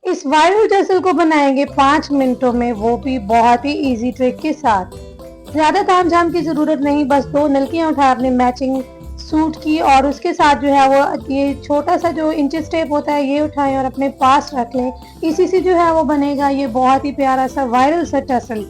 इस viral tassel को बनाएंगे 5 मिनटों में, वो भी बहुत ही इजी ट्रिक के साथ। ज्यादा तामझाम की जरूरत नहीं, बस 2 नलकियां उठाएं अपने मैचिंग सूट की और उसके साथ जो है वो ये छोटा सा जो इंचेस टेप होता है ये उठाएं और अपने पास रख लें। इसी से जो है वो बनेगा ये बहुत ही प्यारा सा वायरल सा टसल।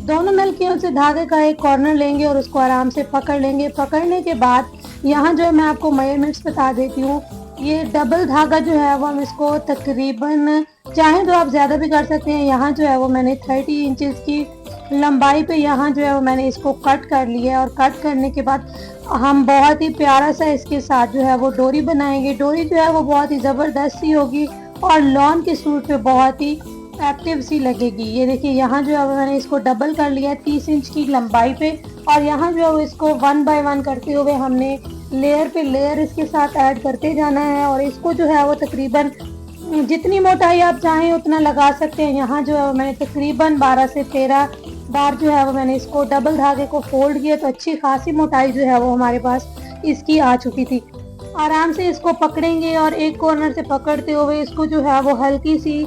दोनों नलकियों से धागे का एक कॉर्नर लेंगे और उसको आराम से पकड़ लेंगे। पकड़ने के बाद यहाँ जो है मैं आपको मेजरमेंट्स बता देती हूँ। ये डबल धागा जो है वो हम इसको तकरीबन, चाहे तो आप ज्यादा भी कर सकते हैं। यहाँ जो है वो मैंने 30 इंचेस की लंबाई पे यहाँ जो है वो मैंने इसको कट कर लिया है और कट करने के बाद हम बहुत ही प्यारा सा इसके साथ जो है वो डोरी बनाएंगे। डोरी जो है वो बहुत ही जबरदस्त सी होगी और लॉन के सूट पे बहुत ही एक्टिव सी लगेगी। ये देखिए यहाँ जो है मैंने इसको डबल कर लिया 30 इंच की लंबाई पे और यहाँ जो है इसको 1 बाय 1 करते हुए हमने लेयर पे लेयर इसके साथ ऐड करते जाना है और इसको जो है वो तकरीबन जितनी मोटाई आप चाहें उतना लगा सकते हैं। यहाँ जो है वो मैंने तकरीबन 12 से 13 बार जो है वो मैंने इसको डबल धागे को फोल्ड किया, तो अच्छी खासी मोटाई जो है वो हमारे पास इसकी आ चुकी थी। आराम से इसको पकड़ेंगे और एक कॉर्नर से पकड़ते हुए इसको जो है वो हल्की सी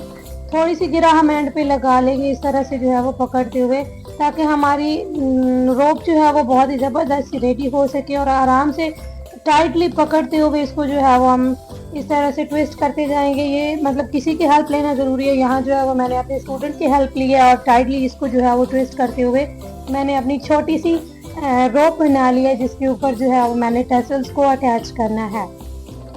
थोड़ी सी गिरा हम एंड पे लगा लेंगे, इस तरह से जो है वो पकड़ते हुए, ताकि हमारी रोप जो है वो बहुत ही ज़बरदस्त रेडी हो सके। और आराम से टाइटली पकड़ते हुए इसको जो है वो हम इस तरह से ट्विस्ट करते जाएंगे। ये मतलब किसी की हेल्प लेना ज़रूरी है। यहाँ जो है वो मैंने अपने स्टूडेंट की हेल्प ली है और टाइटली इसको जो है वो ट्विस्ट करते हुए मैंने अपनी छोटी सी रोप बना ली है जिसके ऊपर जो है वो मैंने टेसल्स को अटैच करना है।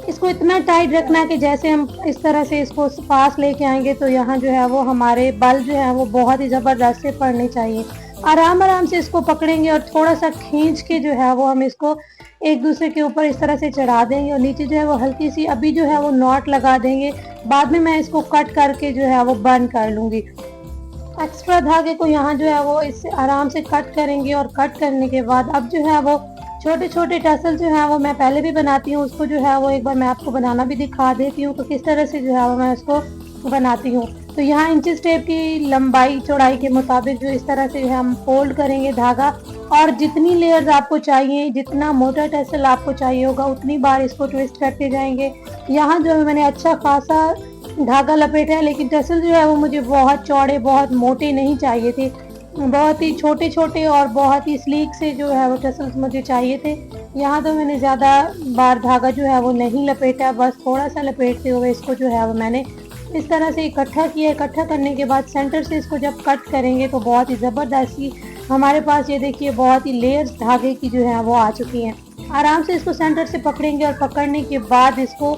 इसको इतना टाइट रखना है कि जैसे हम इस तरह से इसको पास लेके आएंगे तो यहाँ जो है वो हमारे बल जो है वो बहुत ही ज़बरदस्त से पड़ने चाहिए। आराम आराम से इसको पकड़ेंगे और थोड़ा सा खींच के जो है वो हम इसको एक दूसरे के ऊपर इस तरह से चढ़ा देंगे और नीचे जो है वो हल्की सी अभी जो है वो नॉट लगा देंगे। बाद में मैं इसको कट करके जो है वो बंद कर लूँगी। एक्स्ट्रा धागे को यहाँ जो है वो इससे आराम से कट करेंगे और कट करने के बाद अब जो है वो छोटे छोटे टसल जो है वो मैं पहले भी बनाती हूँ, उसको जो है वो एक बार मैं आपको बनाना भी दिखा देती हूँ तो किस तरह से जो है वो मैं उसको बनाती हूँ। तो यहाँ इंचेस टेप की लंबाई चौड़ाई के मुताबिक जो इस तरह से हम फोल्ड करेंगे धागा और जितनी लेयर्स आपको चाहिए, जितना मोटा टसल आपको चाहिए होगा उतनी बार इसको ट्विस्ट करते जाएंगे। यहाँ जो है मैंने अच्छा खासा धागा लपेटा है, लेकिन टसल जो है वो मुझे बहुत चौड़े बहुत मोटे नहीं चाहिए थे, बहुत ही छोटे छोटे और बहुत ही स्लीक से जो है वो टसल्स मुझे चाहिए थे। यहाँ तो मैंने ज़्यादा बार धागा जो है वो नहीं लपेटा, बस थोड़ा सा लपेटते हुए इसको जो है वो मैंने इस तरह से इकट्ठा किया। इकट्ठा करने के बाद सेंटर से इसको जब कट करेंगे तो बहुत ही ज़बरदस्ती हमारे पास ये देखिए बहुत ही लेयर्स धागे की जो है वो आ चुकी हैं। आराम से इसको सेंटर से पकड़ेंगे और पकड़ने के बाद इसको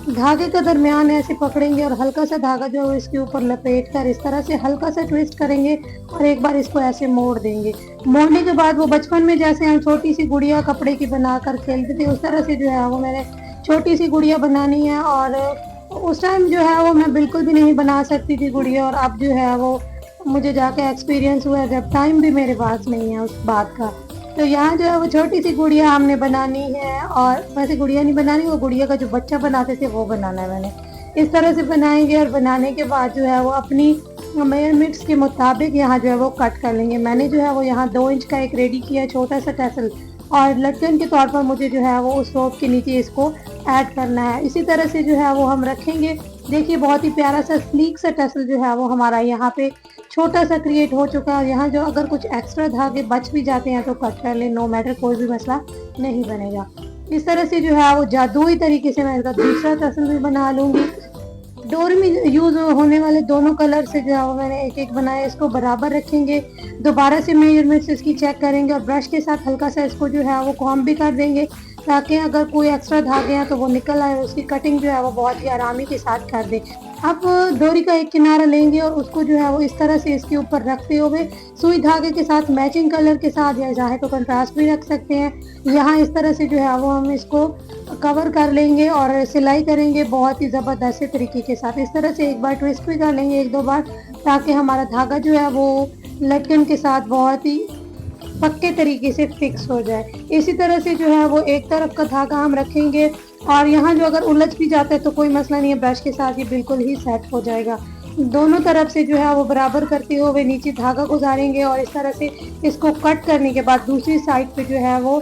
धागे का दरमियान ऐसे पकड़ेंगे और हल्का सा धागा जो है इसके ऊपर लपेट कर इस तरह से हल्का सा ट्विस्ट करेंगे और एक बार इसको ऐसे मोड़ देंगे। मोड़ने के बाद वो बचपन में जैसे हम छोटी सी गुड़िया कपड़े की बनाकर खेलते थे उस तरह से जो है वो मैंने छोटी सी गुड़िया बनानी है। और उस टाइम जो है वो मैं बिल्कुल भी नहीं बना सकती थी गुड़िया, और अब जो है वो मुझे जाके एक्सपीरियंस हुआ जब टाइम भी मेरे पास नहीं है उस बात का। तो यहाँ जो है वो छोटी सी गुड़िया हमने बनानी है, और वैसे गुड़िया नहीं बनानी, वो गुड़िया का जो बच्चा बनाते थे वो बनाना है मैंने। इस तरह से बनाएंगे और बनाने के बाद जो है वो अपनी मेजरमेंट्स के मुताबिक यहाँ जो है वो कट कर लेंगे। मैंने जो है वो यहाँ 2 इंच का एक रेडी किया छोटा सा टसल, और लटकन के तौर पर मुझे जो है वो उस रोप के नीचे इसको ऐड करना है। इसी तरह से जो है वो हम रखेंगे। देखिए बहुत ही प्यारा सा स्लीक सा टसल जो है वो हमारा यहाँ पे छोटा सा क्रिएट हो चुका है। यहाँ जो अगर कुछ एक्स्ट्रा धागे बच भी जाते हैं तो कट कर ले, नो मैटर, कोई भी मसला नहीं बनेगा। इस तरह से जो है वो जादुई तरीके से मैं इसका दूसरा टसल भी बना लूँगी। डोरी में यूज होने वाले दोनों कलर से जो है वो मैंने एक एक बनाया। इसको बराबर रखेंगे, दोबारा से मेजरमेंट्स इसकी चेक करेंगे और ब्रश के साथ हल्का सा इसको जो है वो कॉम्ब भी कर देंगे ताकि अगर कोई एक्स्ट्रा धागे हैं तो वो निकल आए, उसकी कटिंग जो है वो बहुत ही आरामी के साथ कर दे। अब डोरी का एक किनारा लेंगे और उसको जो है वो इस तरह से इसके ऊपर रखते हुए सुई धागे के साथ मैचिंग कलर के साथ, या चाहे तो कंट्रास्ट भी रख सकते हैं। यहाँ इस तरह से जो है वो हम इसको कवर कर लेंगे और सिलाई करेंगे बहुत ही ज़बरदस्त तरीके के साथ। इस तरह से एक बार ट्विस्ट भी कर लेंगे 1-2 बार, ताकि हमारा धागा जो है वो लटकन के साथ बहुत ही पक्के तरीके से फिक्स हो जाए। इसी तरह से जो है वो एक तरफ का धागा हम रखेंगे और यहाँ जो अगर उलझ भी जाता है तो कोई मसला नहीं है, ब्रश के साथ ये बिल्कुल ही सेट हो जाएगा। दोनों तरफ से जो है वो बराबर करते हुए नीचे धागा गुजारेंगे और इस तरह से इसको कट करने के बाद दूसरी साइड पे जो है वो